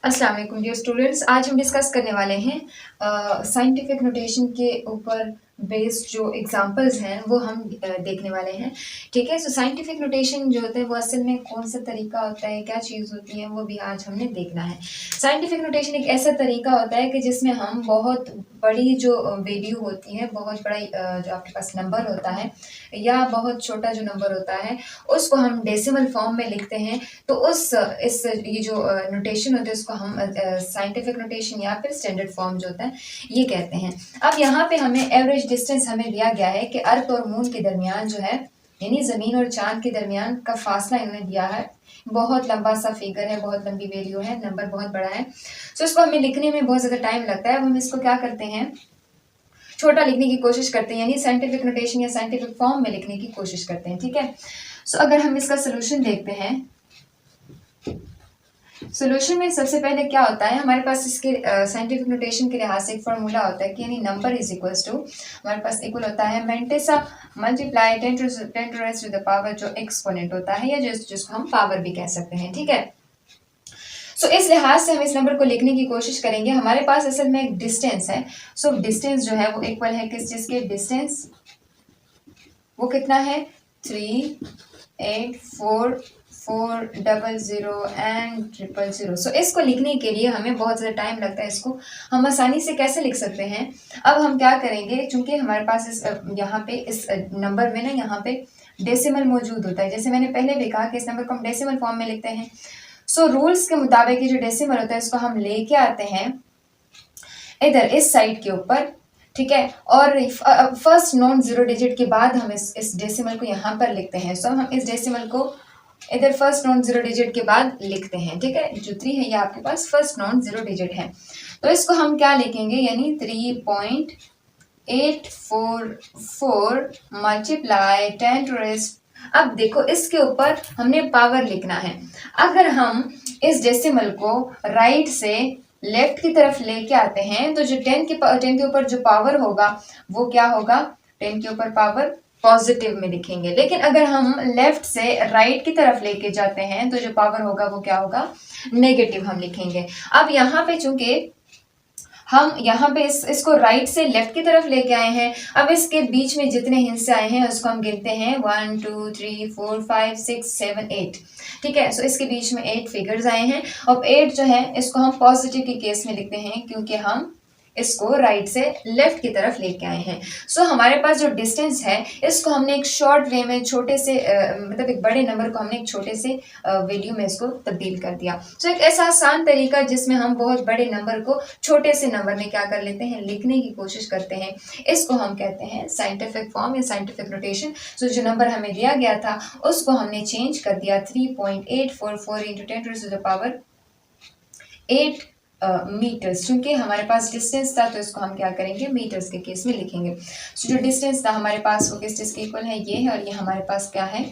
अस्सलाम वालेकुम dear students. आज हम डिस्कस करने वाले हैं साइंटिफिक नोटेशन के ऊपर बेस्ड जो एग्जांपल्स हैं वो हम देखने वाले हैं। ठीक है, सो साइंटिफिक नोटेशन जो होता है वो असल में कौन सा तरीका होता है, क्या चीज़ होती है, वो भी आज हमने देखना है। साइंटिफिक नोटेशन एक ऐसा तरीका होता है कि जिसमें हम बहुत बड़ी जो वैल्यू होती है, बहुत बड़ा जो आपके पास नंबर होता है या बहुत छोटा जो नंबर होता है उसको हम डेसिमल फॉर्म में लिखते हैं। तो उस इस ये जो नोटेशन होते हैं उसको हम साइंटिफिक नोटेशन या फिर स्टैंडर्ड फॉर्म जो होता है ये कहते हैं। अब यहाँ पे हमें एवरेज डिस्टेंस हमें दिया गया है कि अर्थ और मून के दरमियान जो है, यानी ज़मीन और चांद के दरमियान का फासला इन्होंने दिया है। बहुत लंबा सा फिगर है, बहुत लंबी वैल्यू है, नंबर बहुत बड़ा है। सो इसको हमें लिखने में बहुत ज़्यादा टाइम लगता है। अब हम इसको क्या करते हैं, छोटा लिखने की कोशिश करते हैं, यानी साइंटिफिक नोटेशन या साइंटिफिक फॉर्म में लिखने की कोशिश करते हैं। ठीक है, सो अगर हम इसका सोल्यूशन देखते हैं, सोल्यूशन में सबसे पहले क्या होता है, हमारे पास इसके साइंटिफिक नोटेशन के लिहाज से एक फार्मूला होता है कि यानी नंबर इज इक्वल्स टू, हमारे पास इक्वल होता है mantissa multiply 10 to raise to the power जो एक्सपोनेंट होता है या जिसको हम पावर भी कह सकते हैं। ठीक है, सो इस लिहाज से हम इस नंबर को लिखने की कोशिश करेंगे। हमारे पास असल में एक डिस्टेंस है। सो डिस्टेंस जो है वो इक्वल है किस चीज के, डिस्टेंस वो कितना है 38440 एंड 000। सो इसको लिखने के लिए हमें बहुत ज़्यादा टाइम लगता है। इसको हम आसानी से कैसे लिख सकते हैं, अब हम क्या करेंगे, चूंकि हमारे पास इस यहाँ पे इस नंबर में ना यहाँ पे डेसिमल मौजूद होता है। जैसे मैंने पहले भी कहा कि इस नंबर को हम डेसिमल फॉर्म में लिखते हैं। सो रूल्स के मुताबिक ये जो डेसिमल होता है इसको हम लेके आते हैं इधर इस साइड के ऊपर। ठीक है, और फर्स्ट नॉन जीरो डिजिट के बाद हम इस डेसिमल को यहाँ पर लिखते हैं। सो हम इस डेसिमल को इधर फर्स्ट नॉन जीरो डिजिट के बाद लिखते हैं। ठीक है, जो 3 है ये आपके पास फर्स्ट नॉन जीरो डिजिट है। तो इसको हम क्या लिखेंगे, यानी 3.844 मल्टीप्लाई 10 टू रेज़। अब देखो इसके ऊपर हमने पावर लिखना है। अगर हम इस डेसिमल को राइट से लेफ्ट की तरफ लेके आते हैं तो जो 10 के ऊपर जो पावर होगा वो क्या होगा, 10 के ऊपर पावर पॉजिटिव में लिखेंगे। लेकिन अगर हम लेफ्ट से राइट की तरफ लेके जाते हैं तो जो पावर होगा वो क्या होगा, नेगेटिव हम लिखेंगे। अब यहाँ पे चूंकि हम यहाँ पे इसको राइट से लेफ्ट की तरफ लेके आए हैं, अब इसके बीच में जितने हिस्से आए हैं उसको हम गिनते हैं 1 2 3 4 5 6 7 8। ठीक है, सो इसके बीच में 8 फिगर्स आए हैं। अब 8 जो है इसको हम पॉजिटिव के केस में लिखते हैं क्योंकि हम इसको राइट से लेफ्ट की तरफ लेके आए हैं। सो हमारे पास जो डिस्टेंस है इसको हमने एक शॉर्ट वे में छोटे से मतलब एक बड़े नंबर को हमने एक छोटे से वैल्यू में इसको तब्दील कर दिया। सो एक ऐसा आसान तरीका जिसमें हम बहुत बड़े नंबर को छोटे से नंबर में क्या कर लेते हैं, लिखने की कोशिश करते हैं। इसको हम कहते हैं साइंटिफिक फॉर्म या साइंटिफिक नोटेशन। सो जो नंबर हमें दिया गया था उसको हमने चेंज कर दिया 3.844 into 10 to the power 8 metres. क्योंकि हमारे पास डिस्टेंस था तो इसको हम क्या करेंगे, मीटर्स के केस में लिखेंगे। सो जो डिस्टेंस था हमारे पास वो किस चीज के इक्वल है, ये है, और ये हमारे पास क्या है,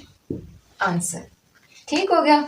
आंसर। ठीक हो गया।